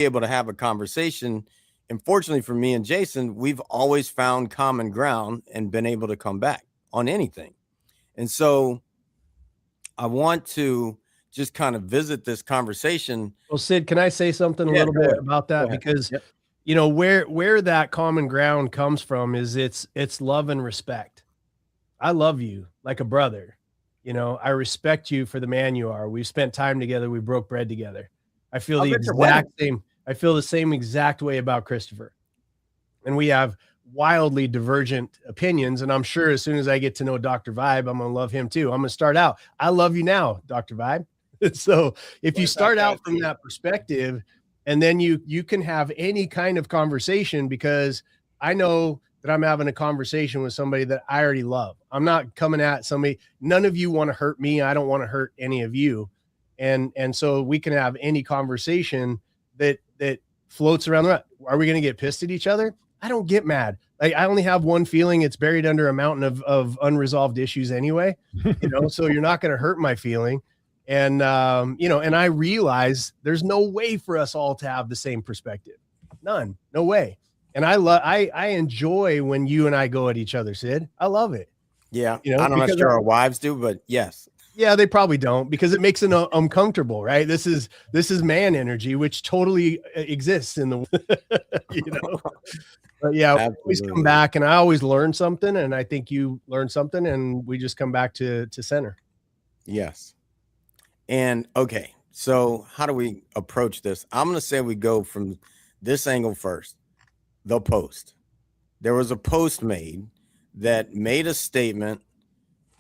able to have a conversation. And fortunately for me and Jason, we've always found common ground and been able to come back on anything. And so I want to just kind of visit this conversation. Well, Sid, can I say something a little bit about that? Because, Yep. you know, where that common ground comes from is it's love and respect. I love you like a brother. You know, I respect you for the man you are. We've spent time together. We broke bread together. I feel the exact same. I feel the same exact way about Christopher. And we have wildly divergent opinions. And I'm sure as soon as I get to know Dr. Vibe, I'm going to love him too. I'm going to start out. I love you now, Dr. Vibe. So if you start out from that perspective, and then you can have any kind of conversation, because I know that I'm having a conversation with somebody that I already love. I'm not coming at somebody. None of you want to hurt me. I don't want to hurt any of you. And so we can have any conversation that floats around the. Are we going to get pissed at each other? I don't get mad. Like, I only have one feeling. It's buried under a mountain of unresolved issues anyway, you know, so you're not going to hurt my feeling. And, you know, and I realize there's no way for us all to have the same perspective. None, no way. And I enjoy when you and I go at each other, Sid. I love it. Yeah. You know, I'm not sure our wives do, but yes. Yeah, they probably don't, because it makes it uncomfortable, right? This is man energy, which totally exists in the, you know. But yeah, we always come back, and I always learn something, and I think you learn something, and we just come back to center. Yes. And okay, so how do we approach this? I'm going to say we go from this angle first. The post. There was a post made that made a statement,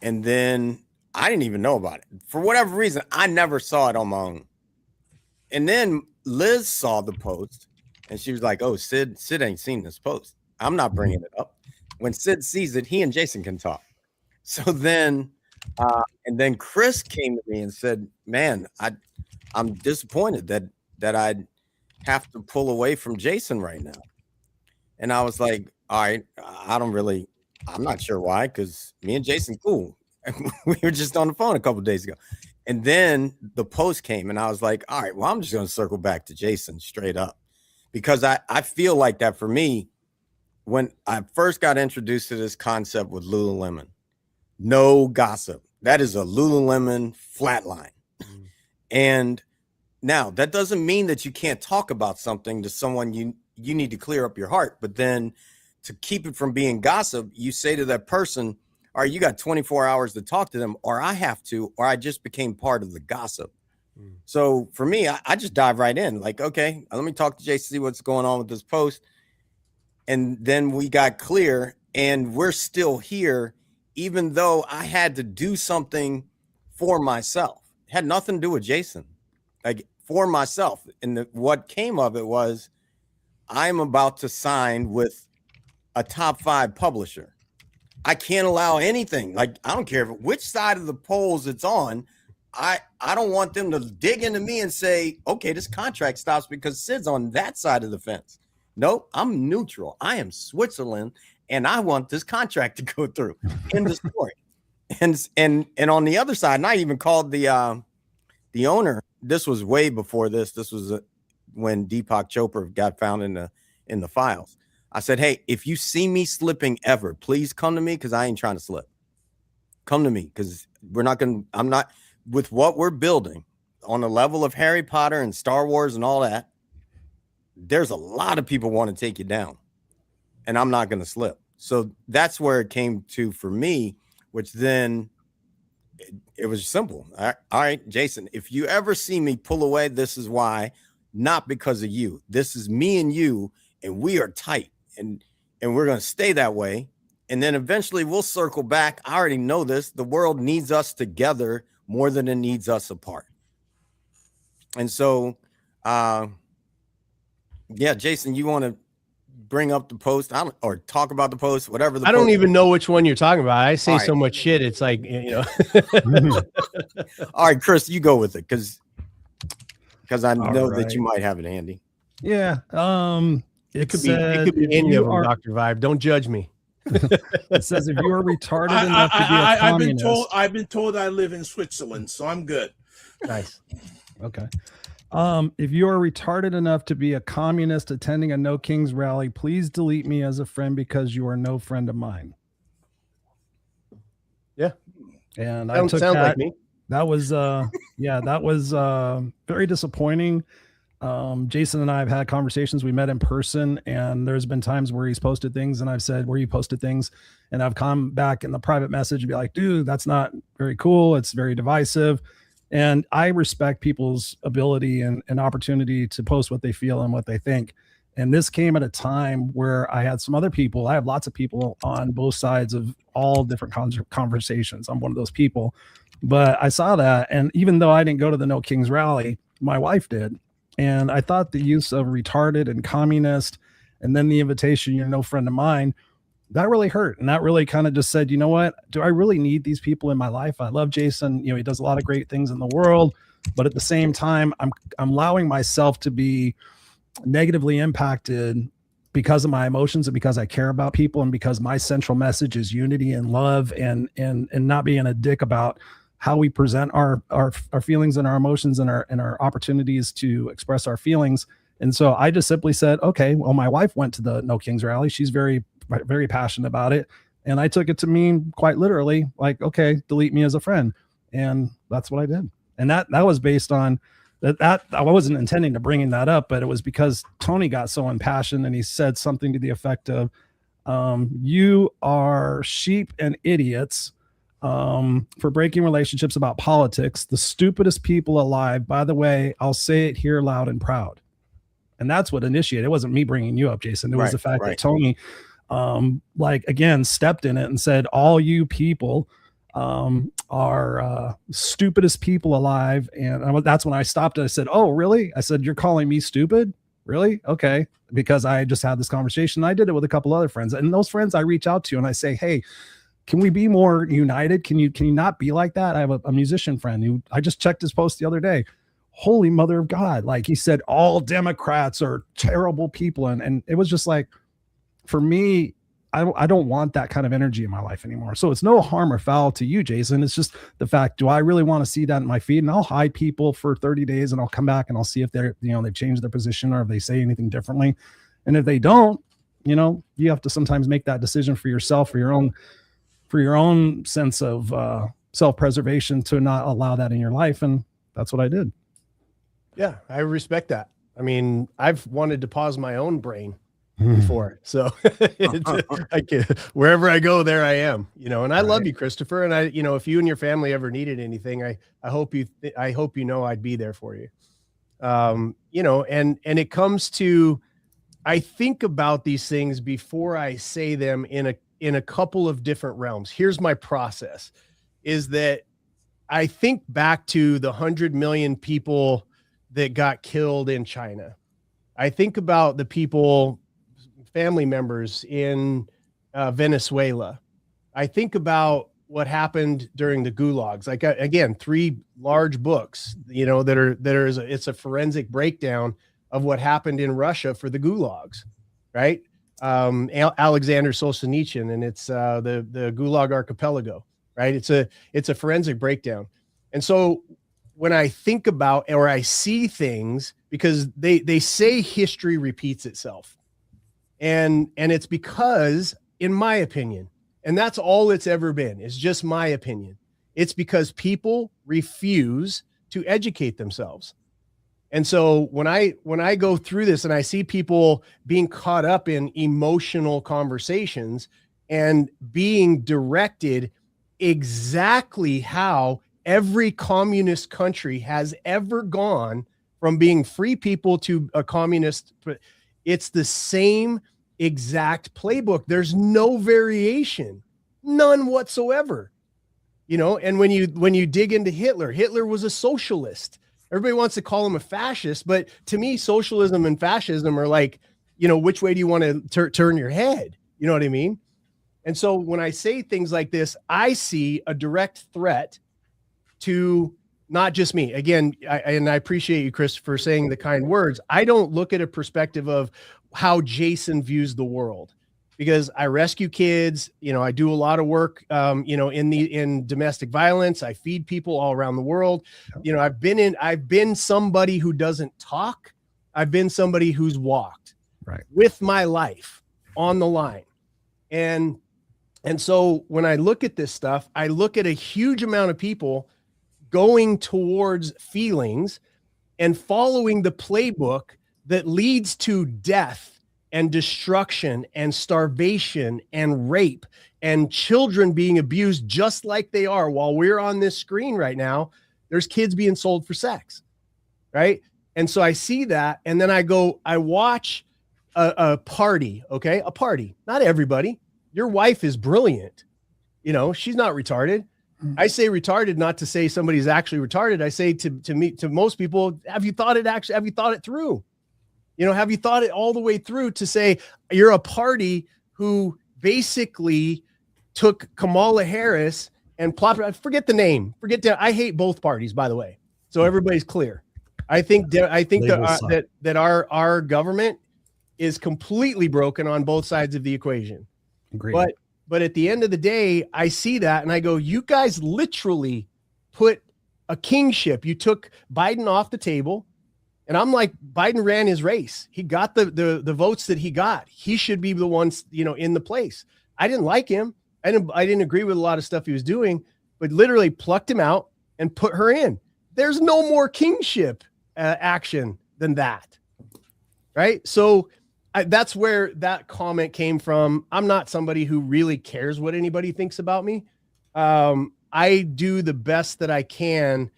and then I didn't even know about it. For whatever reason, I never saw it on my own. And then Liz saw the post, and she was like, oh, Sid ain't seen this post. I'm not bringing it up. When Sid sees it, he and Jason can talk. So then, and then Chris came to me and said, man, I'm disappointed that I'd have to pull away from Jason right now. And I was like, all right, I'm not sure why, because me and Jason, cool. We were just on the phone a couple of days ago. And then the post came, and I was like, all right, well, I'm just going to circle back to Jason straight up, because I feel like that for me, when I first got introduced to this concept with Lululemon, no gossip. That is a Lululemon flatline. And now that doesn't mean that you can't talk about something to someone you need to clear up your heart. But then to keep it from being gossip, you say to that person, all right, you got 24 hours to talk to them, or I have to, or I just became part of the gossip. So for me, I just dive right in. Like, okay, let me talk to Jason, see what's going on with this post. And then we got clear, and we're still here, even though I had to do something for myself. It had nothing to do with Jason, like for myself. And what came of it was, I'm about to sign with a top 5 publisher. I can't allow anything. Like, I don't care which side of the polls it's on. I don't want them to dig into me and say, okay, this contract stops because Sid's on that side of the fence. Nope, I'm neutral. I am Switzerland, and I want this contract to go through. End of story. And on the other side, and I even called the owner. This was way before this. This was when Deepak Chopra got found in the files. I said, hey, if you see me slipping ever, please come to me, because I ain't trying to slip. Come to me, because I'm not, with what we're building on the level of Harry Potter and Star Wars and all that, there's a lot of people want to take you down, and I'm not going to slip. So that's where it came to for me, which then it was simple. All right, Jason, if you ever see me pull away, this is why, not because of you. This is me and you, and we are tight, and we're going to stay that way. And then eventually we'll circle back. I already know this. The world needs us together more than it needs us apart. And so, yeah, Jason, you want to bring up the post or talk about the post, whatever. I don't even know which one you're talking about. I say so much shit. It's like, you know. All right, Chris, you go with it, because I know that you might have it handy. Yeah. It could be any of them, Dr. Vibe. Don't judge me. It says if you are retarded enough to be a communist. I've been told I live in Switzerland, so I'm good. Nice. Okay. If you are retarded enough to be a communist attending a No Kings rally, please delete me as a friend because you are no friend of mine. Yeah. And I Sounds took like that. me. That was that was very disappointing. Jason and I have had conversations. We met in person, and there's been times where he's posted things and I've said, where you posted things, and I've come back in the private message and be like, dude, that's not very cool. It's very divisive. And I respect people's ability and opportunity to post what they feel and what they think. And this came at a time where I had some other people. I have lots of people on both sides of all different conversations. I'm one of those people. But I saw that. And even though I didn't go to the No Kings rally, my wife did. And I thought the use of retarded and communist, and then the invitation, you're no friend of mine, that really hurt. And that really kind of just said, you know what, do I really need these people in my life? I love Jason. You know, he does a lot of great things in the world, but at the same time, I'm allowing myself to be negatively impacted because of my emotions and because I care about people and because my central message is unity and love and not being a dick about how we present our feelings and our emotions and our opportunities to express our feelings. And so I just simply said, okay, well, my wife went to the No Kings rally. She's very, very passionate about it. And I took it to mean quite literally, like, okay, delete me as a friend. And that's what I did. And that was based on that I wasn't intending to bringing that up, but it was because Tony got so impassioned and he said something to the effect of, you are sheep and idiots for breaking relationships about politics, the stupidest people alive. By the way, I'll say it here loud and proud. And that's what initiated. It wasn't me bringing you up, Jason. It was the fact that Tony, like, again, stepped in it and said, all you people are stupidest people alive. And that's when I stopped and I said, oh, really? I said, you're calling me stupid? Really? Okay. Because I just had this conversation. I did it with a couple other friends, and those friends I reach out to and I say, hey, can we be more united? Can you not be like that? I have a musician friend who I just checked his post the other day. Holy mother of God. Like, he said, all Democrats are terrible people. And it was just like, for me, I don't want that kind of energy in my life anymore. So it's no harm or foul to you, Jason. It's just the fact, do I really want to see that in my feed? And I'll hide people for 30 days and I'll come back and I'll see if they're, they've changed their position or if they say anything differently. And if they don't, you have to sometimes make that decision for yourself, for your own sense of self-preservation, to not allow that in your life. And that's what I did. Yeah, I respect that. I mean, I've wanted to pause my own brain before. So wherever I go, there I am, and I love you, Christopher. And I, if you and your family ever needed anything, I hope I'd be there for you. And it comes to, I think about these things before I say them in a couple of different realms. Here's my process, is that I think back to the 100 million people that got killed in China. I think about the people, family members in Venezuela. I think about what happened during the gulags. Like, again, 3 large books, it's a forensic breakdown of what happened in Russia for the gulags, right? Alexander Solzhenitsyn, and it's the Gulag Archipelago, right? It's a forensic breakdown. And so when I think about, or I see things, because they say history repeats itself. And it's because, in my opinion, and that's all it's ever been, is just my opinion, it's because people refuse to educate themselves. And so when I go through this and I see people being caught up in emotional conversations and being directed exactly how every communist country has ever gone from being free people to a communist, it's the same exact playbook. There's no variation, none whatsoever. And when you dig into Hitler was a socialist. Everybody wants to call him a fascist, but to me, socialism and fascism are like, which way do you want to turn your head? You know what I mean? And so when I say things like this, I see a direct threat to not just me. Again, I appreciate you, Chris, for saying the kind words. I don't look at a perspective of how Jason views the world, because I rescue kids. You know, I do a lot of work, you know, in domestic violence. I feed people all around the world. You know, I've been somebody who doesn't talk. I've been somebody who's walked with my life on the line. And so when I look at this stuff, I look at a huge amount of people going towards feelings and following the playbook that leads to death and destruction and starvation and rape and children being abused just like they are while we're on this screen right now. There's kids being sold for sex, right? And so I see that, and then I watch a party, okay? A party, not everybody. Your wife is brilliant. You know, she's not retarded. I say retarded not to say somebody's actually retarded. I say to most people, have you thought it through? You know, have you thought it all the way through to say you're a party who basically took Kamala Harris and forget the name. I hate both parties, by the way. So everybody's clear. I think that our government is completely broken on both sides of the equation. Agreed. But at the end of the day, I see that and I go, you guys literally put a kingship. You took Biden off the table. And I'm like, Biden ran his race. He got the votes that he got. He should be the ones, you know, in the place. I didn't like him. I didn't agree with a lot of stuff he was doing, but literally plucked him out and put her in. There's no more kingship action than that. Right. So that's where that comment came from. I'm not somebody who really cares what anybody thinks about me. I do the best that I can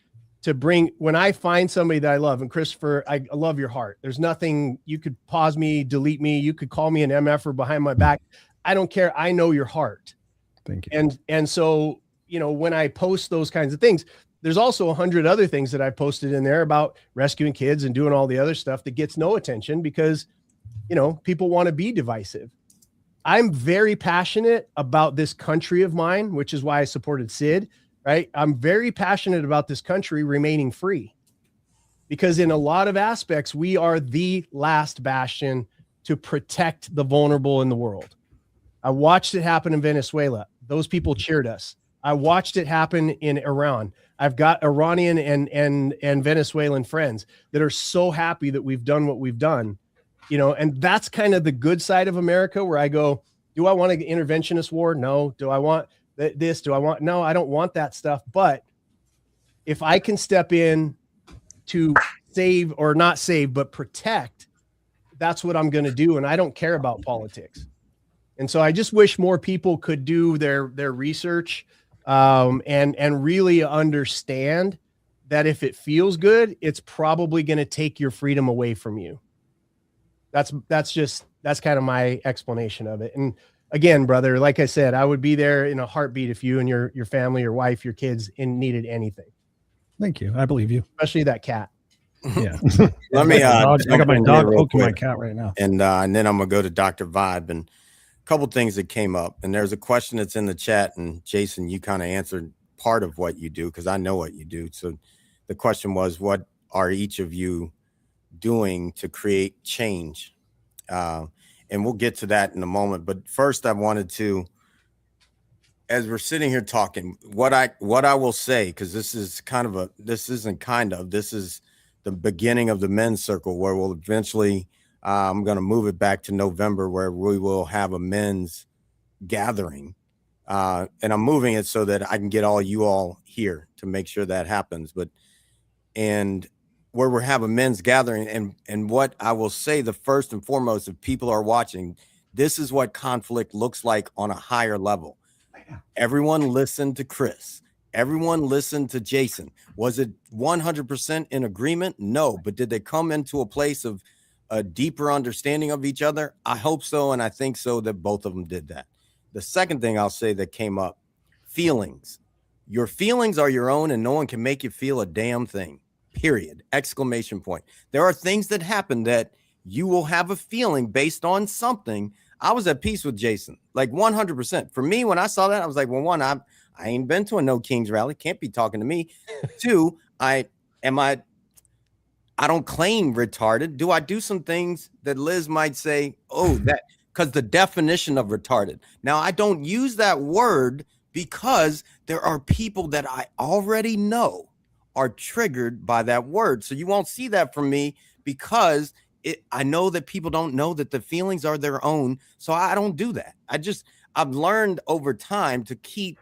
to bring, when I find somebody that I love, and Christopher, I love your heart. There's nothing, you could pause me, delete me. You could call me an MFer behind my back. I don't care. I know your heart. Thank you. And so, you know, when I post those kinds of things, there's also 100 other things that I posted in there about rescuing kids and doing all the other stuff that gets no attention because, you know, people want to be divisive. I'm very passionate about this country of mine, which is why I supported Sid. Right. I'm very passionate about this country remaining free because in a lot of aspects, we are the last bastion to protect the vulnerable in the world. I watched it happen in Venezuela. Those people cheered us. I watched it happen in Iran. I've got Iranian and Venezuelan friends that are so happy that we've done what we've done, you know, and that's kind of the good side of America where I go, do I want an interventionist war? No. Do I want this? Do I want? No, I don't want that stuff. But if I can step in to save or not save, but protect, that's what I'm going to do. And I don't care about politics. And so I just wish more people could do their research and really understand that if it feels good, it's probably going to take your freedom away from you. That's kind of my explanation of it. And again, brother, like I said, I would be there in a heartbeat if you and your family, your wife, your kids needed anything. Thank you. I believe you. Especially that cat. Yeah. Let me. I got my dog real poking my quick. cat right now. And then I'm gonna go to Dr. Vibe and a couple things that came up. And there's a question that's in the chat. And Jason, you kind of answered part of what you do because I know what you do. So the question was, what are each of you doing to create change? And we'll get to that in a moment. But first, I wanted to, as we're sitting here talking, what I will say, because this is the beginning of the men's circle where we'll eventually, I'm going to move it back to November where we will have a men's gathering. And I'm moving it so that I can get all you all here to make sure that happens. And where we have a men's gathering. And what I will say, the first and foremost, if people are watching, this is what conflict looks like on a higher level. Everyone listened to Chris. Everyone listened to Jason. Was it 100% in agreement? No. But did they come into a place of a deeper understanding of each other? I hope so. And I think so that both of them did that. The second thing I'll say that came up, feelings. Your feelings are your own and no one can make you feel a damn thing. Period. Exclamation point. There are things that happen that you will have a feeling based on something. I was at peace with Jason, like 100%. For me, when I saw that, I was like, well, one, I ain't been to a No Kings rally. Can't be talking to me. Two, I don't claim retarded. Do I do some things that Liz might say, oh, because the definition of retarded. Now, I don't use that word because there are people that I already know are triggered by that word. So you won't see that from me because I know that people don't know that the feelings are their own. So I don't do that. I've learned over time to keep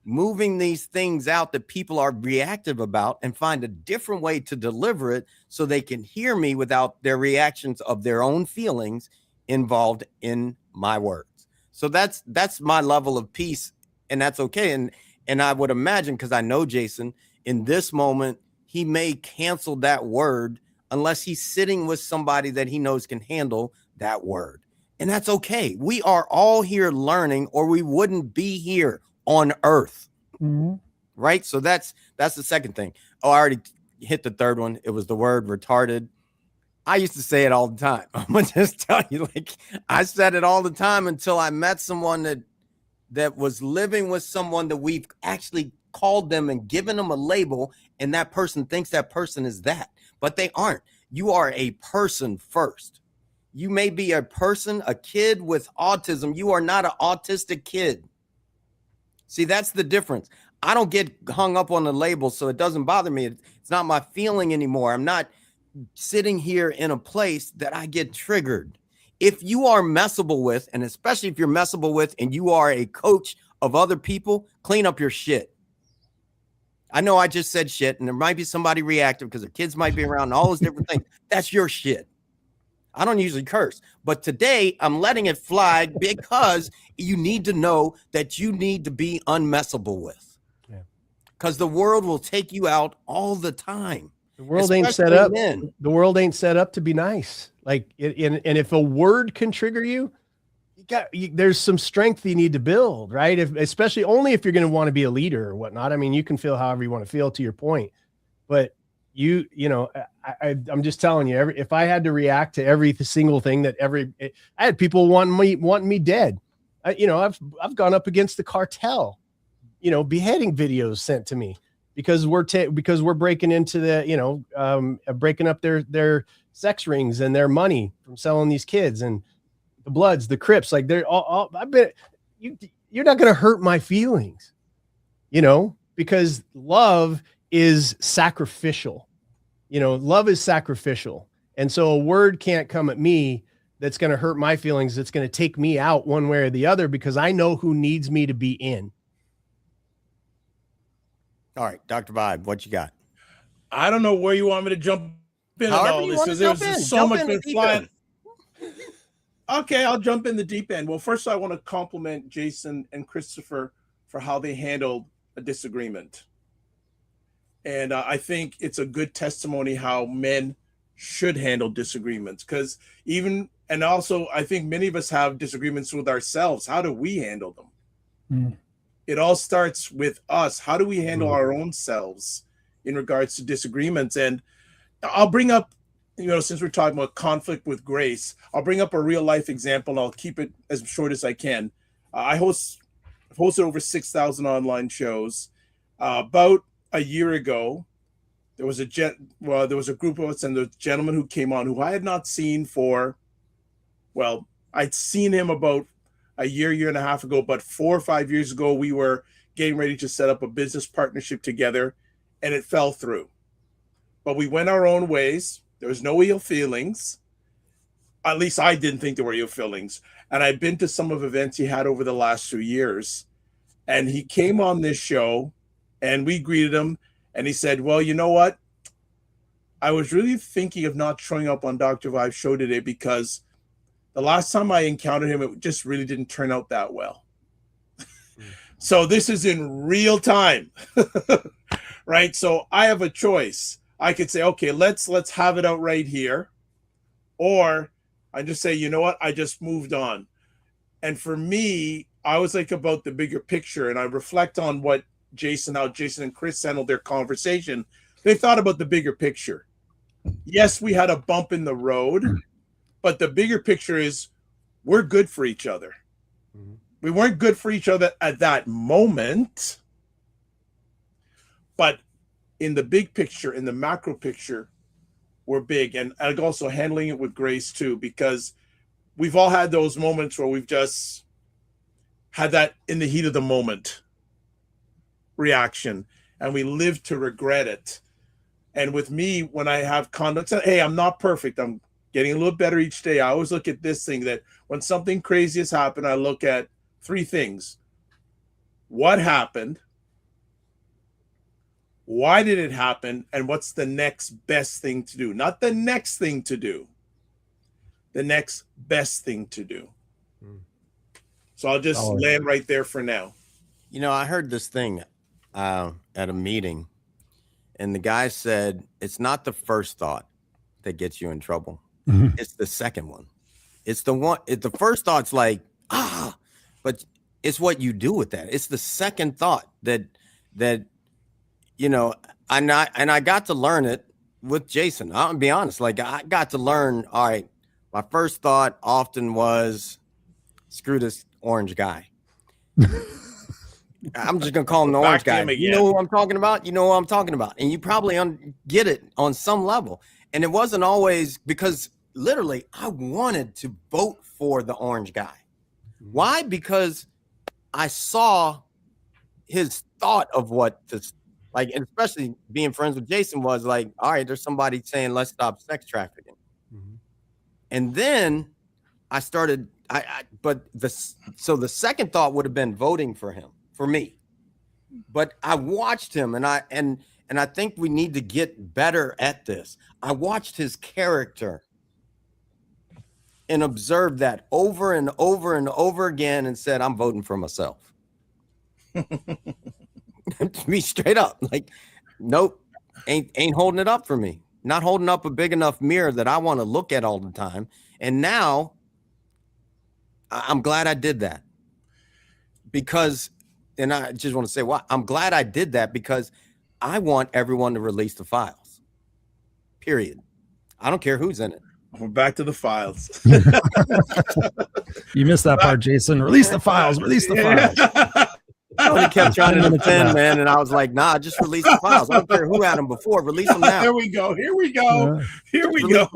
moving these things out that people are reactive about and find a different way to deliver it so they can hear me without their reactions of their own feelings involved in my words. So that's my level of peace, and that's okay. And I would imagine, because I know Jason, in this moment, he may cancel that word unless he's sitting with somebody that he knows can handle that word. And that's okay. We are all here learning, or we wouldn't be here on earth. Mhm. Right. So that's the second thing. Oh, I already hit the third one. It was the word retarded. I used to say it all the time. I'm gonna just tell you, like, I said it all the time until I met someone that was living with someone that we've actually called them and given them a label, and that person thinks that person is that, but they aren't. You are a person first. You may be a person, a kid with autism. You are not an autistic kid. See, that's the difference. I don't get hung up on the label, so it doesn't bother me. It's not my feeling anymore. I'm not sitting here in a place that I get triggered. If you are messable with, and especially if you're messable with and you are a coach of other people, clean up your shit. I know I just said shit, and there might be somebody reactive because their kids might be around and all those different things. That's your shit. I don't usually curse, but today I'm letting it fly because you need to know that you need to be unmessable with. Yeah. Because the world will take you out all the time. The world ain't set especially up. men. The world ain't set up to be nice. Like, and if a word can trigger you, there's some strength you need to build, right? Especially only if you're going to want to be a leader or whatnot. I mean, you can feel however you want to feel, to your point, but you know, I'm just telling you, if I had to react to every single thing that I had people wanting me dead. I've gone up against the cartel, beheading videos sent to me because we're breaking into the, breaking up their sex rings and their money from selling these kids, and the Bloods, the Crips, like they're all I bet you're not going to hurt my feelings, because love is sacrificial. Love is sacrificial. And so a word can't come at me that's going to hurt my feelings. That's going to take me out one way or the other, because I know who needs me to be in. All right, Dr. Vibe, what you got? I don't know where you want me to jump in However on all you this, wanna because there's jump in. just so Jump much in the been deep flying. end. Okay, I'll jump in the deep end. Well, first I want to compliment Jason and Christopher for how they handled a disagreement. And I think it's a good testimony how men should handle disagreements, because also I think many of us have disagreements with ourselves. How do we handle them? Mm. It all starts with us. How do we handle our own selves in regards to disagreements? And I'll bring up, since we're talking about conflict with grace, I'll bring up a real life example, and I'll keep it as short as I can. I've hosted over 6,000 online shows. About a year ago, there was a group of us, and the gentleman who came on, who I had not seen I'd seen him about a year and a half ago, but 4 or 5 years ago, we were getting ready to set up a business partnership together, and it fell through. But we went our own ways. There was no ill feelings. At least I didn't think there were ill feelings. And I've been to some of events he had over the last 2 years, and he came on this show, and we greeted him, and he said, well, you know what? I was really thinking of not showing up on Dr. Vibe's show today because the last time I encountered him, it just really didn't turn out that well. So this is in real time, right? So I have a choice. I could say, okay, let's have it out right here. Or I just say, you know what? I just moved on. And for me, I was like about the bigger picture, and I reflect on how Jason and Chris handled their conversation. They thought about the bigger picture. Yes, we had a bump in the road, but the bigger picture is we're good for each other. Mm-hmm. We weren't good for each other at that moment, but in the big picture, in the macro picture, we're big. And also handling it with grace too, because we've all had those moments where we've just had that in the heat of the moment reaction, and we live to regret it. And with me, when I have conduct, hey, I'm not perfect. I'm getting a little better each day. I always look at this thing, that when something crazy has happened, I look at three things. What happened? Why did it happen? And what's the next best thing to do? Not the next thing to do, the next best thing to do. So I'll just land right there for now. You know, I heard this thing at a meeting, and the guy said, it's not the first thought that gets you in trouble. It's the second one. It's the one, the first thought's like, but it's what you do with that. It's the second thought that, you know, and I got to learn it with Jason. I'll be honest. Like, I got to learn, all right, my first thought often was, screw this orange guy. I'm just going to call him the orange guy. You know who I'm talking about? You know who I'm talking about. And you probably get it on some level. And it wasn't always because literally I wanted to vote for the orange guy. Why? Because I saw his thought of what this, like, and especially being friends with Jason, was like, all right, there's somebody saying, let's stop sex trafficking. And then I started, so the second thought would have been voting for him, for me. But I watched him, and I think we need to get better at this. I watched his character and observed that over and over and over again, and said, I'm voting for myself. To be straight up, like, nope, ain't holding it up for me. Not holding up a big enough mirror that I want to look at all the time. And now I'm glad I did that, because, and I just want to say why I'm glad I did that, because I want everyone to release the files, period. I don't care who's in it. We're back to the files. You missed that part, Jason. Release the files. Release the files. He kept trying to defend, man, and I was like, nah, just release the files. I don't care who had them before. Release them now. Here we go. Here we go. Here we go.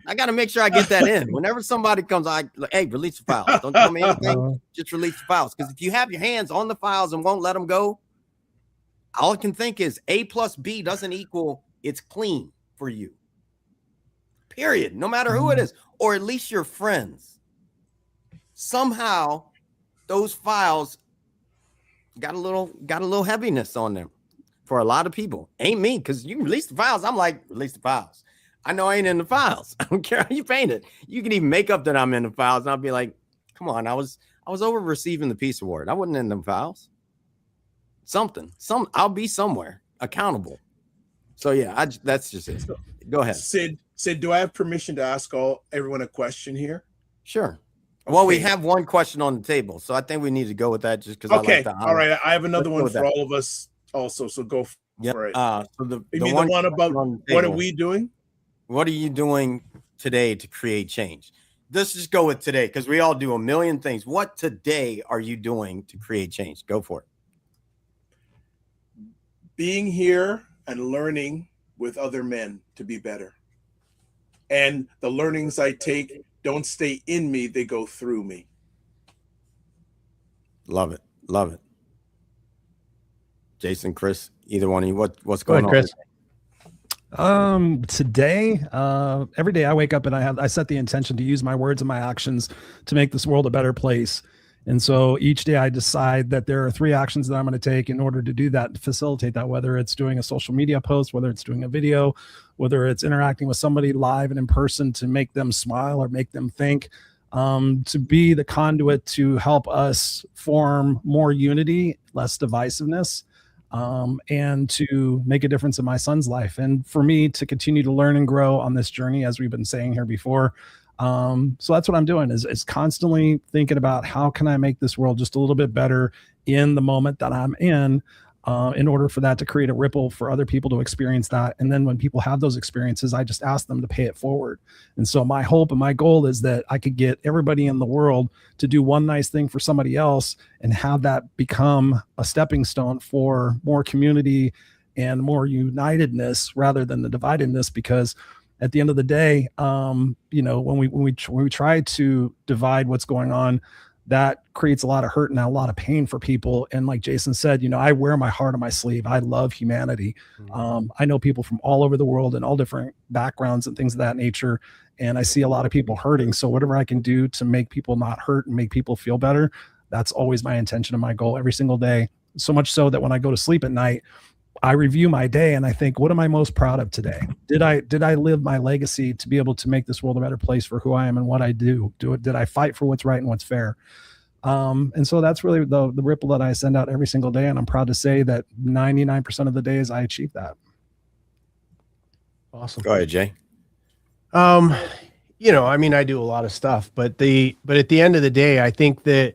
I got to make sure I get that in. Whenever somebody comes, hey, release the files. Don't tell me anything. Just release the files. Because if you have your hands on the files and won't let them go, all I can think is A plus B doesn't equal it's clean for you. Period. No matter who it is, or at least your friends. Somehow, those files got a little heaviness on them for a lot of people. Ain't me, because you release the files. I'm like, release the files. I know I ain't in the files. I don't care how you paint it. You can even make up that I'm in the files, and I'll be like, come on, I was over receiving the Peace Award. I wasn't in the files. I'll be somewhere accountable. So yeah, that's just it. Go ahead. Sid, do I have permission to ask everyone a question here? Sure. Well, we have one question on the table, so I think we need to go with that, just because. Okay. All right. I have another one for all of us also. So go for it. So the one about what are we doing? What are you doing today to create change? Let's just go with today, because we all do a million things. What today are you doing to create change? Go for it. Being here and learning with other men to be better. And the learnings I take don't stay in me, they go through me. Love it. Love it. Jason, Chris, either one of you, what's going on? Chris. Today, every day I wake up and I set the intention to use my words and my actions to make this world a better place. And so each day I decide that there are 3 actions that I'm going to take in order to do that, to facilitate that, whether it's doing a social media post, whether it's doing a video, whether it's interacting with somebody live and in person to make them smile or make them think, to be the conduit to help us form more unity, less divisiveness, and to make a difference in my son's life. And for me to continue to learn and grow on this journey, as we've been saying here before. So that's what I'm doing is constantly thinking about how can I make this world just a little bit better in the moment that I'm in order for that to create a ripple for other people to experience that. And then when people have those experiences, I just ask them to pay it forward. And so my hope and my goal is that I could get everybody in the world to do one nice thing for somebody else and have that become a stepping stone for more community and more unitedness rather than the dividedness, because at the end of the day, when we try to divide what's going on, that creates a lot of hurt and a lot of pain for people. And like Jason said, I wear my heart on my sleeve. I love humanity. I know people from all over the world and all different backgrounds and things of that nature. And I see a lot of people hurting. So whatever I can do to make people not hurt and make people feel better, that's always my intention and my goal every single day. So much so that when I go to sleep at night, I review my day and I think, what am I most proud of today? Did I live my legacy to be able to make this world a better place for who I am and what I do? Did I fight for what's right and what's fair? And so that's really the ripple that I send out every single day. And I'm proud to say that 99% of the days I achieve that. Awesome. Go ahead, Jay. I do a lot of stuff, but at the end of the day, I think that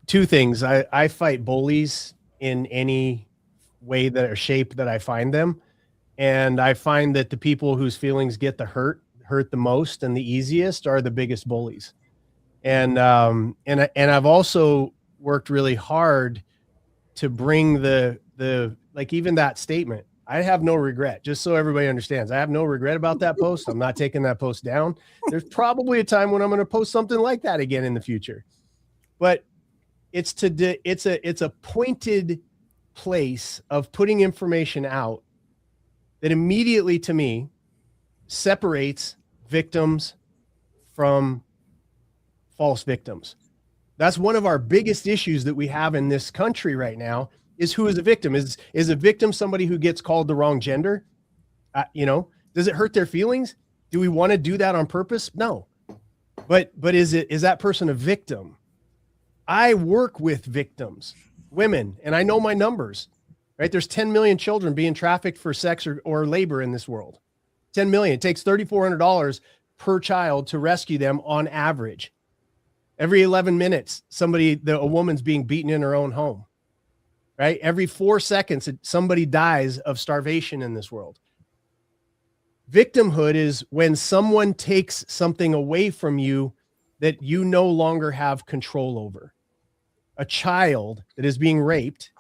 two things. I fight bullies in any way that or shape that I find them. And I find that the people whose feelings get the hurt the most and the easiest are the biggest bullies. And I've also worked really hard to bring the like even that statement. I have no regret, just so everybody understands. I have no regret about that post. I'm not taking that post down. There's probably a time when I'm going to post something like that again in the future. But it's a pointed place of putting information out that immediately to me separates victims from false victims. That's one of our biggest issues that we have in this country right now is who is a victim. Is a victim somebody who gets called the wrong gender? Does it hurt their feelings? Do we want to do that on purpose? No. But is that person a victim? I work with victims, women, and I know my numbers, right? There's 10 million children being trafficked for sex or labor in this world. 10 million. It takes $3,400 per child to rescue them on average. Every 11 minutes, a woman's being beaten in her own home, right? Every 4 seconds, somebody dies of starvation in this world. Victimhood is when someone takes something away from you that you no longer have control over. A child that is being raped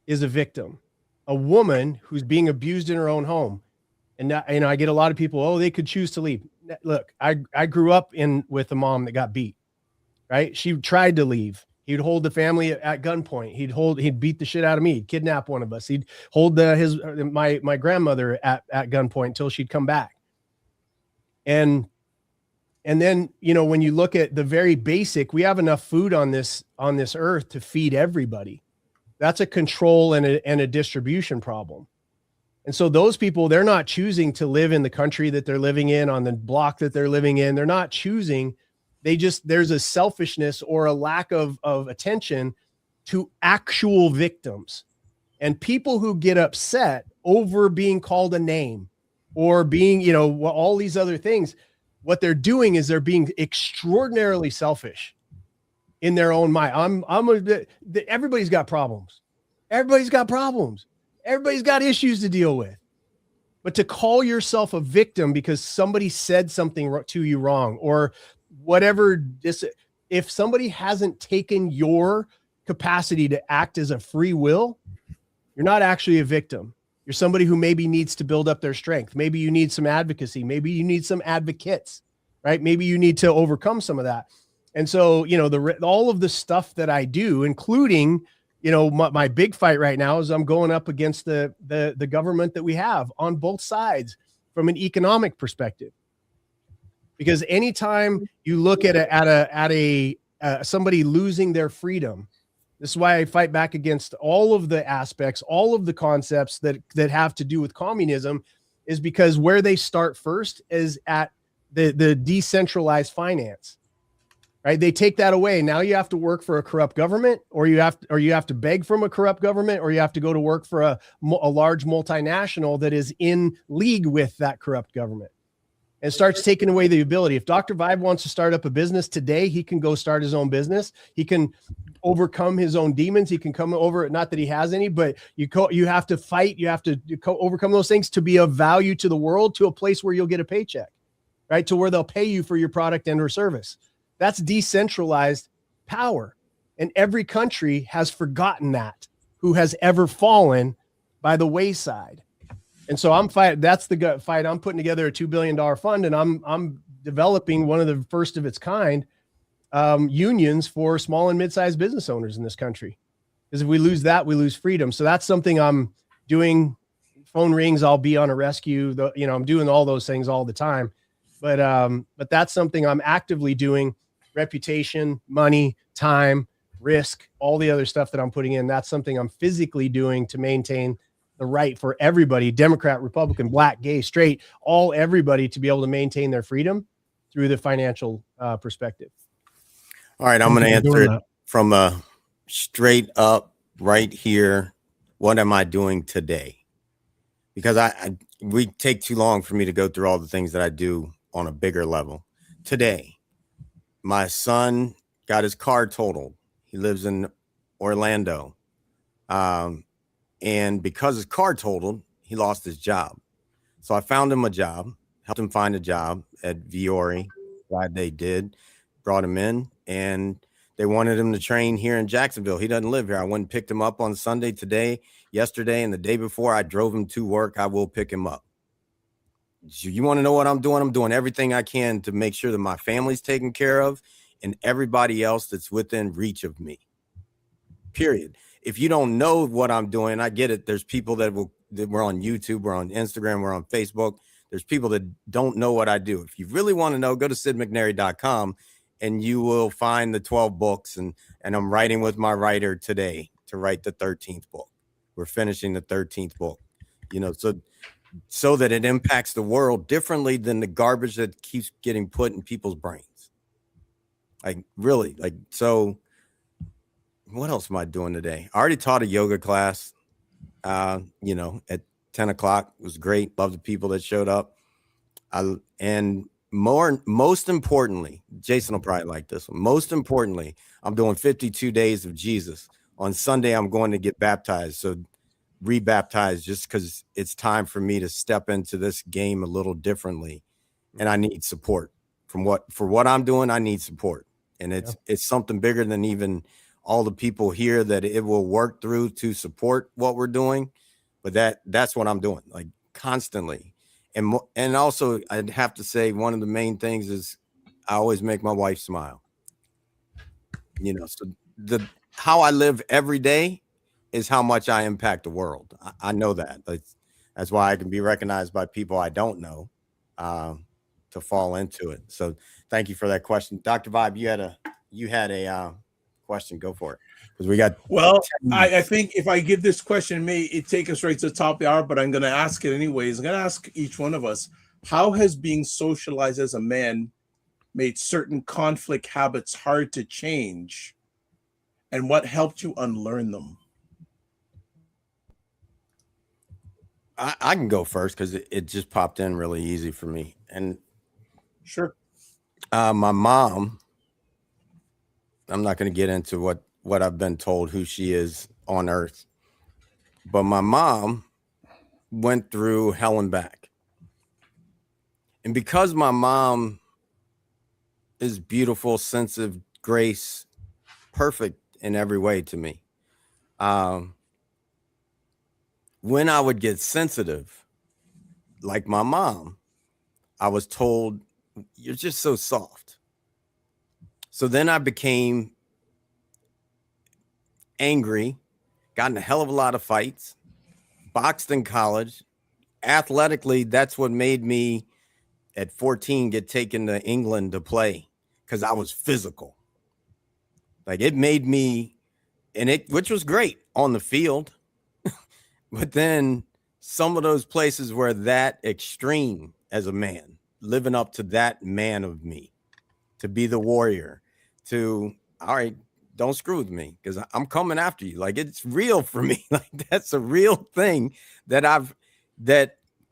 is a victim. A woman who's being abused in her own home. And I get a lot of people, they could choose to leave. Look, I grew up with a mom that got beat, right? She tried to leave. He'd hold the family at gunpoint. He'd beat the shit out of me. He'd kidnap one of us. He'd hold my grandmother at gunpoint until she'd come back. And then, when you look at the very basic, we have enough food on this earth to feed everybody. That's a control and a distribution problem. And so those people, they're not choosing to live in the country that they're living in, on the block that they're living in. They're not choosing. There's a selfishness or a lack of attention to actual victims. And people who get upset over being called a name or being, all these other things, what they're doing is they're being extraordinarily selfish in their own mind. Everybody's got problems. Everybody's got problems. Everybody's got issues to deal with. But to call yourself a victim because somebody said something to you wrong or whatever, if somebody hasn't taken your capacity to act as a free will, you're not actually a victim. You're somebody who maybe needs to build up their strength. Maybe you need some advocacy. Maybe you need some advocates, right? Maybe you need to overcome some of that. And so, all of the stuff that I do, including, my big fight right now is I'm going up against the government that we have on both sides from an economic perspective. Because anytime you look at somebody losing their freedom, this is why I fight back against all of the aspects, all of the concepts that have to do with communism, is because where they start first is at the decentralized finance, right? They take that away. Now you have to work for a corrupt government, or you have to beg from a corrupt government, or you have to go to work for a large multinational that is in league with that corrupt government. And starts taking away the ability. If Dr. Vibe wants to start up a business today, he can go start his own business. He can overcome his own demons. He can come over it. Not that he has any, but you have to fight. You have to overcome those things to be of value to the world, to a place where you'll get a paycheck, right? To where they'll pay you for your product and or service. That's decentralized power. And every country has forgotten that, who has ever fallen by the wayside. And so I'm fight. That's the fight. I'm putting together a $2 billion fund, and I'm developing one of the first of its kind unions for small and mid-sized business owners in this country. Because if we lose that, we lose freedom. So that's something I'm doing. Phone rings, I'll be on a rescue. I'm doing all those things all the time. But that's something I'm actively doing. Reputation, money, time, risk, all the other stuff that I'm putting in. That's something I'm physically doing to maintain the right for everybody, Democrat, Republican, black, gay, straight, everybody to be able to maintain their freedom through the financial perspective. All right, I'm going to answer it from a straight up right here. What am I doing today? Because we take too long for me to go through all the things that I do on a bigger level. Today, my son got his car totaled. He lives in Orlando. And because his car totaled, he lost his job. So I found him a job, helped him find a job at Viore. Glad they did. Brought him in, and they wanted him to train here in Jacksonville. He doesn't live here. I went and picked him up on Sunday, yesterday, and the day before. I drove him to work. I will pick him up. You want to know what I'm doing? I'm doing everything I can to make sure that my family's taken care of and everybody else that's within reach of me. Period. If you don't know what I'm doing, I get it. There's people that we're on YouTube, we're on Instagram, we're on Facebook. There's people that don't know what I do. If you really want to know, go to SydMcNary.com and you will find the 12 books. And I'm writing with my writer today to write the 13th book. We're finishing the 13th book, so that it impacts the world differently than the garbage that keeps getting put in people's brains. So what else am I doing today? I already taught a yoga class, at 10 o'clock. It was great. Love the people that showed up. Most importantly, Jason will probably like this one. Most importantly, I'm doing 52 days of Jesus. On Sunday, I'm going to get baptized. So rebaptized, just because it's time for me to step into this game a little differently. And I need support for what I'm doing. I need support. And it's something bigger than even all the people here that it will work through to support what we're doing. But that's what I'm doing, like, constantly. And also, I'd have to say one of the main things is I always make my wife smile. So how I live every day is how much I impact the world. I know that. That's why I can be recognized by people I don't know to fall into it. So thank you for that question. Dr. Vibe, you had a question. Go for it. Because we got. Well, I think if I give this question, it take us right to the top of the hour, but I'm going to ask it anyways. I'm going to ask each one of us, how has being socialized as a man made certain conflict habits hard to change? And what helped you unlearn them? I can go first because it just popped in really easy for me. And sure. My mom, I'm not going to get into what I've been told who she is on earth, but my mom went through hell and back. And because my mom is beautiful, sensitive, grace, perfect in every way to me, when I would get sensitive, like my mom, I was told, you're just so soft. So then I became angry, got in a hell of a lot of fights, boxed in college. Athletically, that's what made me at 14 get taken to England to play, because I was physical. Like, it made me, which was great on the field. But then some of those places were that extreme as a man, living up to that man of me, to be the warrior, all right, don't screw with me because I'm coming after you. Like, it's real for me. Like, that's a real thing that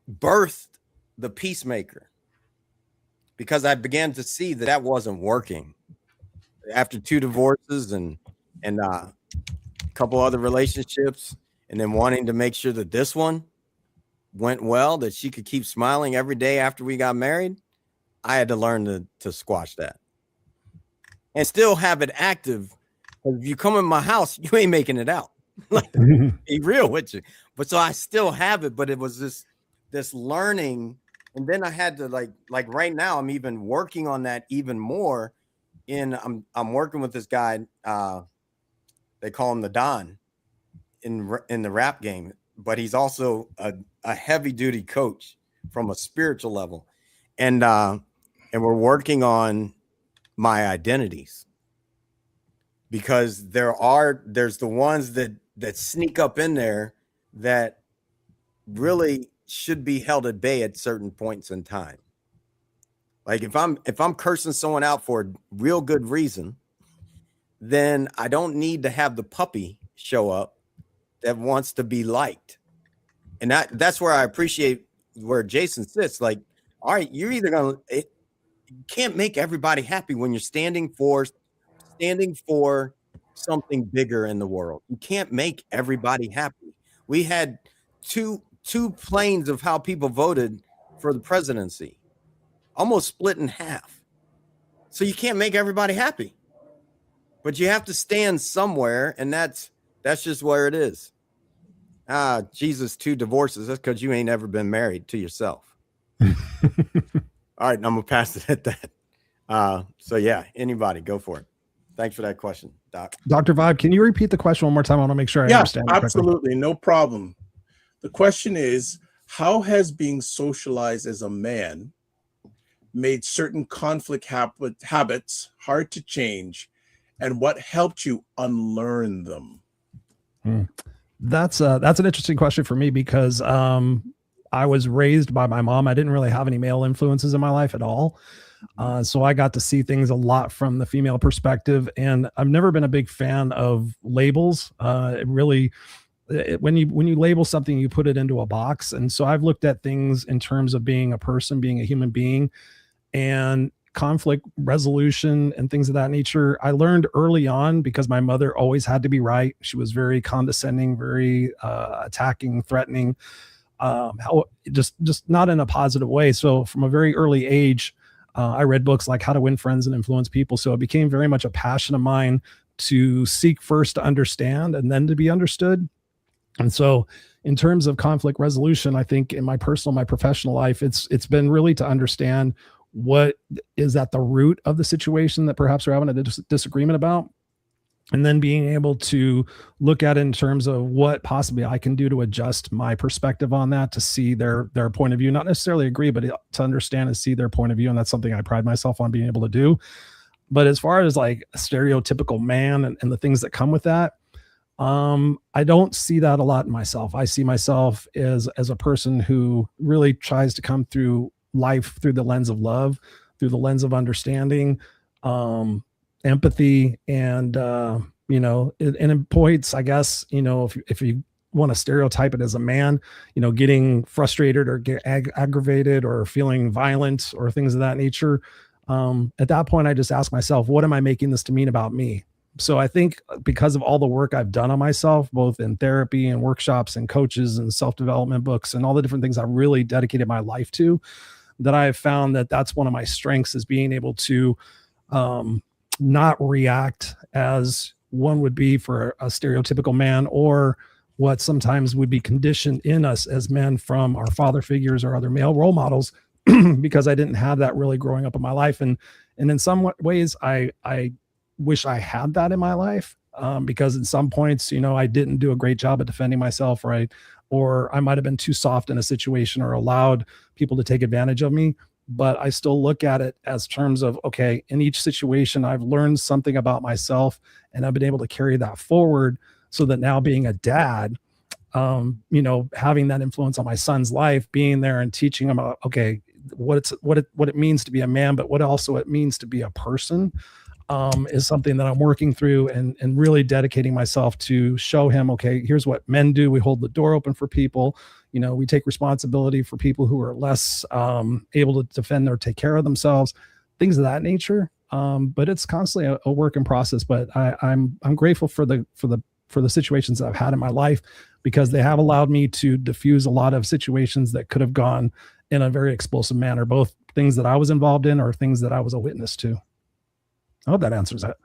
birthed the peacemaker, because I began to see that wasn't working after 2 divorces and a couple other relationships. And then wanting to make sure that this one went well, that she could keep smiling every day after we got married, I had to learn to squash that and still have it active. If you come in my house, you ain't making it out. Like, be real with you. But so I still have it, but it was this this learning, and then I had to like right now I'm even working on that even more. I'm working with this guy, they call him the Don in the rap game, but he's also a heavy duty coach from a spiritual level, and we're working on my identities, because there's the ones that sneak up in there that really should be held at bay at certain points in time. Like if I'm cursing someone out for a real good reason, then I don't need to have the puppy show up that wants to be liked. And that's where I appreciate where Jason sits. Like, all right, you're either you can't make everybody happy when you're standing for something bigger in the world. You can't make everybody happy. We had two planes of how people voted for the presidency, almost split in half. So you can't make everybody happy, but you have to stand somewhere, and that's just where it is. Jesus, 2 divorces. That's because you ain't ever been married to yourself. All right, I'm gonna pass it at that. So yeah, anybody go for it. Thanks for that question, Doc. Dr. Vibe, can you repeat the question one more time? I want to make sure I understand. Absolutely, no problem. The question is, how has being socialized as a man made certain conflict habits hard to change, and what helped you unlearn them? That's an interesting question for me, because I was raised by my mom. I didn't really have any male influences in my life at all. So I got to see things a lot from the female perspective, and I've never been a big fan of labels. When you label something, you put it into a box. And so I've looked at things in terms of being a person, being a human being, and conflict resolution and things of that nature. I learned early on, because my mother always had to be right. She was very condescending, very attacking, threatening, just not in a positive way. So from a very early age, I read books like How to Win Friends and Influence People. So it became very much a passion of mine to seek first to understand and then to be understood. And so in terms of conflict resolution, I think in my personal, my professional life, it's been really to understand what is at the root of the situation that perhaps we're having a disagreement about, and then being able to look at it in terms of what possibly I can do to adjust my perspective on that, to see their point of view, not necessarily agree, but to understand and see their point of view. And that's something I pride myself on being able to do. But as far as like a stereotypical man and the things that come with that, I don't see that a lot in myself. I see myself as a person who really tries to come through life through the lens of love, through the lens of understanding, empathy, and in points, I guess, if you want to stereotype it as a man, getting frustrated or get aggravated or feeling violent or things of that nature. At that point, I just ask myself, what am I making this to mean about me? So I think because of all the work I've done on myself, both in therapy and workshops and coaches and self-development books and all the different things I've really dedicated my life to, that I've found that that's one of my strengths, is being able to not react as one would be for a stereotypical man, or what sometimes would be conditioned in us as men from our father figures or other male role models, because I didn't have that really growing up in my life. And in some ways, I wish I had that in my life, because in some points, I didn't do a great job at defending myself, right? Or I might have been too soft in a situation or allowed people to take advantage of me. But I still look at it as terms of, okay, in each situation, I've learned something about myself, and I've been able to carry that forward, so that now being a dad, having that influence on my son's life, being there and teaching him about, okay, what it means to be a man, but what also it means to be a person, is something that I'm working through and really dedicating myself to show him, okay, here's what men do. We hold the door open for people. We take responsibility for people who are less able to defend or take care of themselves, things of that nature. But it's constantly a work in process. But I'm grateful for the situations that I've had in my life, because they have allowed me to diffuse a lot of situations that could have gone in a very explosive manner, both things that I was involved in or things that I was a witness to. I hope that answers that.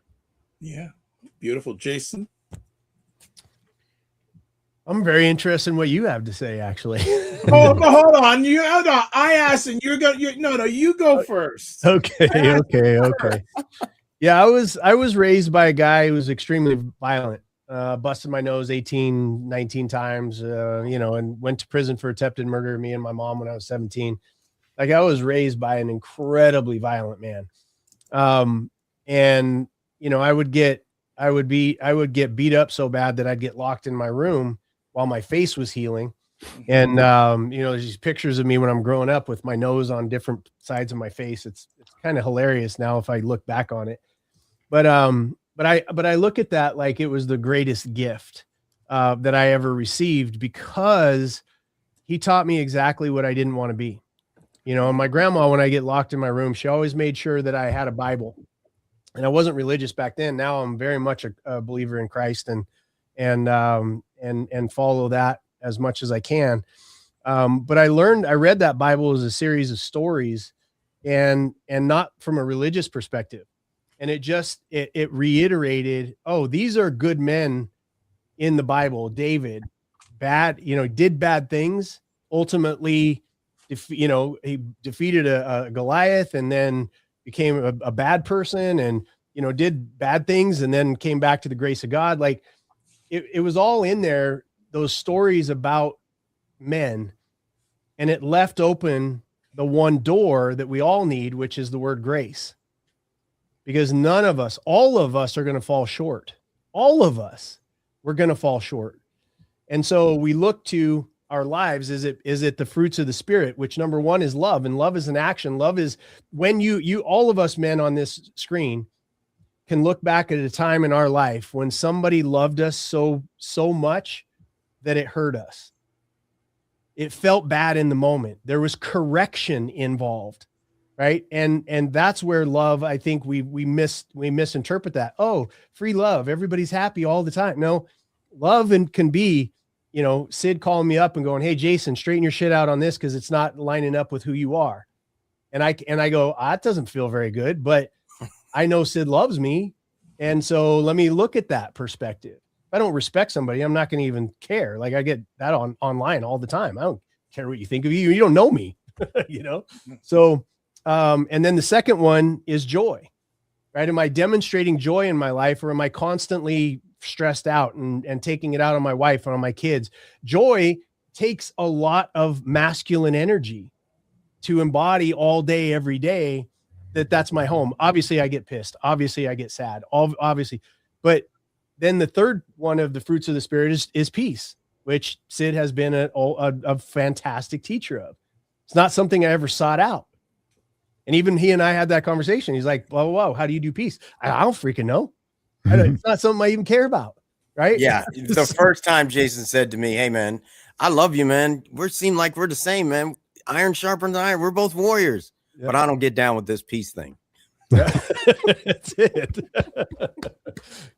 Yeah. Beautiful. Jason? I'm very interested in what you have to say, actually. Hold on. I asked, and you're going. You go first. Okay. Yeah, I was raised by a guy who was extremely violent. Busted my nose 18, 19 times, and went to prison for attempted murder of me and my mom when I was 17. Like, I was raised by an incredibly violent man. And I would get beat up so bad that I'd get locked in my room while my face was healing. And there's these pictures of me when I'm growing up with my nose on different sides of my face. It's kind of hilarious now if I look back on it. But I look at that like it was the greatest gift that I ever received, because he taught me exactly what I didn't want to be. My grandma, when I get locked in my room, she always made sure that I had a Bible. And I wasn't religious back then. Now I'm very much a believer in Christ and follow that as much as I can. But I read that Bible as a series of stories and not from a religious perspective. And it reiterated, oh, these are good men in the Bible. David, did bad things. Ultimately, he defeated a Goliath and then became a bad person and, did bad things and then came back to the grace of God. Like it was all in there, those stories about men, and it left open the one door that we all need, which is the word grace. Because all of us are going to fall short. All of us, we're going to fall short. And so we look to our lives. Is it the fruits of the Spirit, which number one is love, and love is an action. Love is when you all of us men on this screen can look back at a time in our life when somebody loved us so much that it hurt us. It felt bad in the moment. There was correction involved. Right. And that's where love, I think we misinterpret that. Oh, free love. Everybody's happy all the time. No, love can be, Sid calling me up and going, hey, Jason, straighten your shit out on this, 'cause it's not lining up with who you are. And I go, that doesn't feel very good, but I know Sid loves me. And so let me look at that perspective. If I don't respect somebody, I'm not going to even care. Like, I get that online all the time. I don't care what you think of you. You don't know me, So, and then the second one is joy, right? Am I demonstrating joy in my life, or am I constantly stressed out and taking it out on my wife and on my kids? Joy takes a lot of masculine energy to embody all day, every day. That's my home. Obviously I get pissed. Obviously I get sad, obviously. But then the third one of the fruits of the Spirit is peace, which Sid has been a fantastic teacher of. It's not something I ever sought out. And even he and I had that conversation. He's like, whoa, how do you do peace? I don't freaking know. It's not something I even care about. Right. Yeah. The first time Jason said to me, hey man, I love you, man. Seem like we're the same, man. Iron sharpens iron. We're both warriors, but I don't get down with this peace thing. That's it.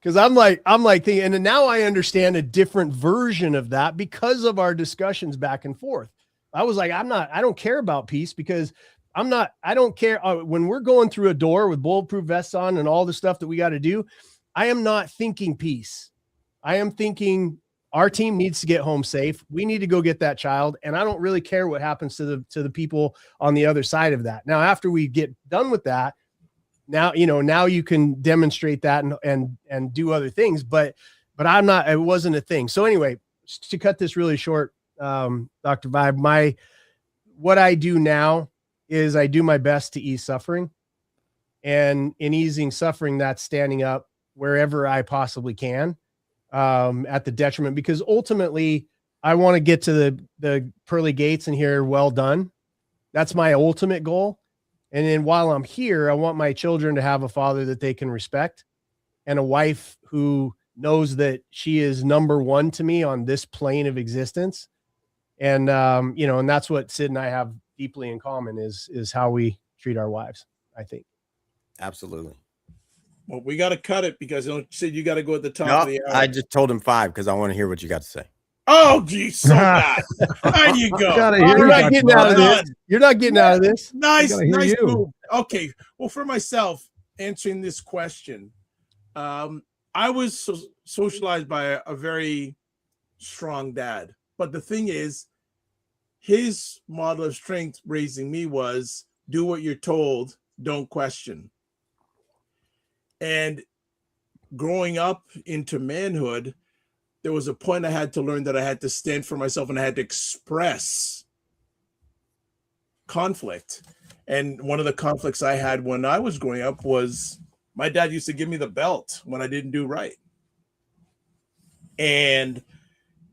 Cause I'm like thinking, and now I understand a different version of that because of our discussions back and forth. I was like, I don't care about peace, because I don't care when we're going through a door with bulletproof vests on and all the stuff that we got to do. I am not thinking peace. I am thinking our team needs to get home safe. We need to go get that child. And I don't really care what happens to the people on the other side of that. Now, after we get done with that, now you can demonstrate that and do other things, but it wasn't a thing. So anyway, to cut this really short, Dr. Vibe, what I do now is I do my best to ease suffering, and in easing suffering, that's standing up wherever I possibly can, at the detriment, because ultimately I want to get to the pearly gates and hear, well done. That's my ultimate goal. And then while I'm here, I want my children to have a father that they can respect, and a wife who knows that she is number one to me on this plane of existence. And, and that's what Sid and I have deeply in common is how we treat our wives, I think. Absolutely. Well, we got to cut it because Sid, you got to go at the top of the hour. I just told him 5 because I want to hear what you got to say. Oh, geez, so bad. There you go. You're not getting out of this. You're not getting out of this. Nice move. Okay. Well, for myself, answering this question, I was socialized by a very strong dad. But the thing is, his model of strength raising me was do what you're told, don't question. And growing up into manhood, there was a point I had to learn that I had to stand for myself and I had to express conflict. And one of the conflicts I had when I was growing up was my dad used to give me the belt when I didn't do right. And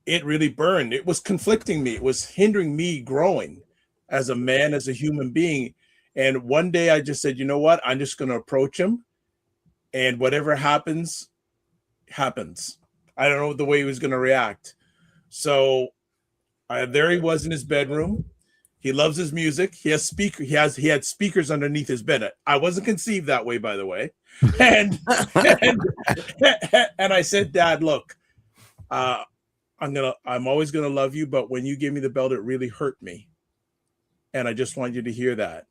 it really burned. It was conflicting me. It was hindering me growing as a man, as a human being. And one day I just said, you know what? I'm just going to approach him. And whatever happens, happens. I don't know the way he was going to react. So there he was in his bedroom. He loves his music. He had speakers underneath his bed. I wasn't conceived that way, by the way. And I said, Dad, look, I'm always gonna love you, but when you gave me the belt, it really hurt me. And I just want you to hear that.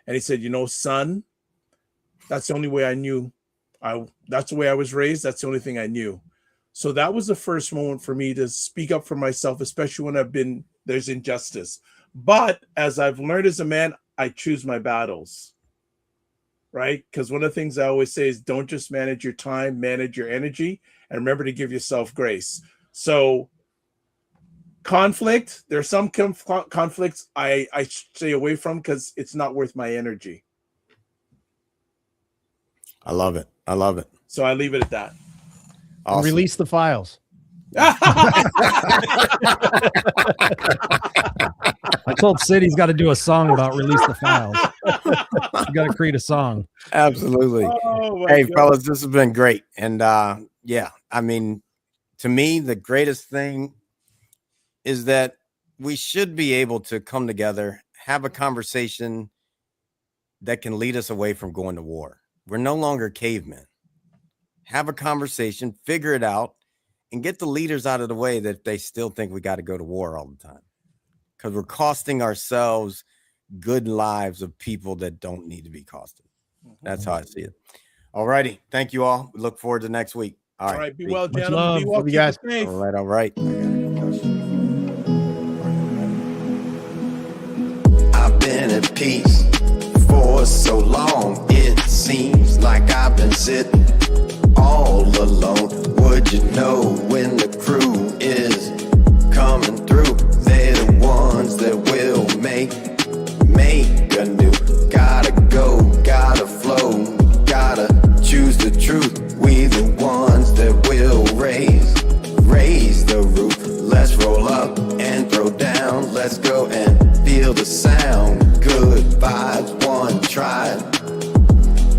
And he said, you know, son, that's the only way I knew. That's the way I was raised. That's the only thing I knew. So that was the first moment for me to speak up for myself, especially when there's injustice. But as I've learned as a man, I choose my battles, right? Because one of the things I always say is don't just manage your time, manage your energy, and remember to give yourself grace. So conflict, there's some conflicts I stay away from because it's not worth my energy. I love it. I love it. So I leave it at that. Awesome. Release the files. I told Sid he's got to do a song about release the files. You got to create a song. Absolutely. Oh, Hey, God. fellas, this has been great. And yeah, I mean, to me, the greatest thing is that we should be able to come together, have a conversation that can lead us away from going to war. We're no longer cavemen. Have a conversation, figure it out, and get the leaders out of the way that they still think we got to go to war all the time. Because we're costing ourselves good lives of people that don't need to be costed. That's how I see it. All righty. Thank you all. We look forward to next week. All All right. right. Be well, Much gentlemen. love. Be well. Love you Keep guys. it safe. All right. All right. I've been at peace for so long. It seems like I've been sitting all alone. Would you know when the crew is coming through? They're the ones that will make anew. Gotta go, gotta flow, gotta choose the truth. We the ones that will raise the roof. Let's roll up and throw down. Let's go and feel the sound. Good vibes, one try.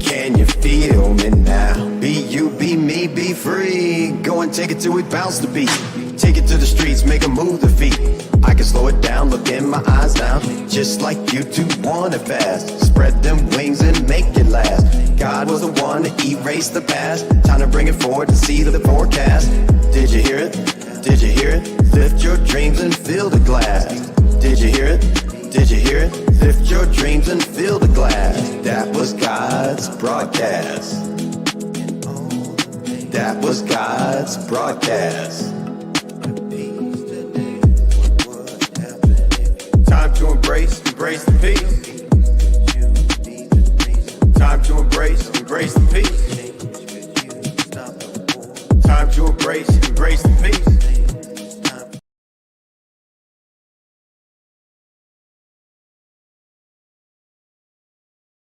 Can you feel me now? Be you, be me, be free. Go and take it till we bounce the beat. Take it to the streets, make a move the feet. I can slow it down, look in my eyes now. Just like you two want it fast. Spread them wings and make it last. God was the one to erase the past. Time to bring it forward to see the forecast. Did you hear it? Did you hear it? Lift your dreams and fill the glass. Did you hear it? Did you hear it? Lift your dreams and fill the glass. That was God's broadcast. That was God's broadcast. Time to embrace the peace. Time to embrace the peace. Time to embrace the peace.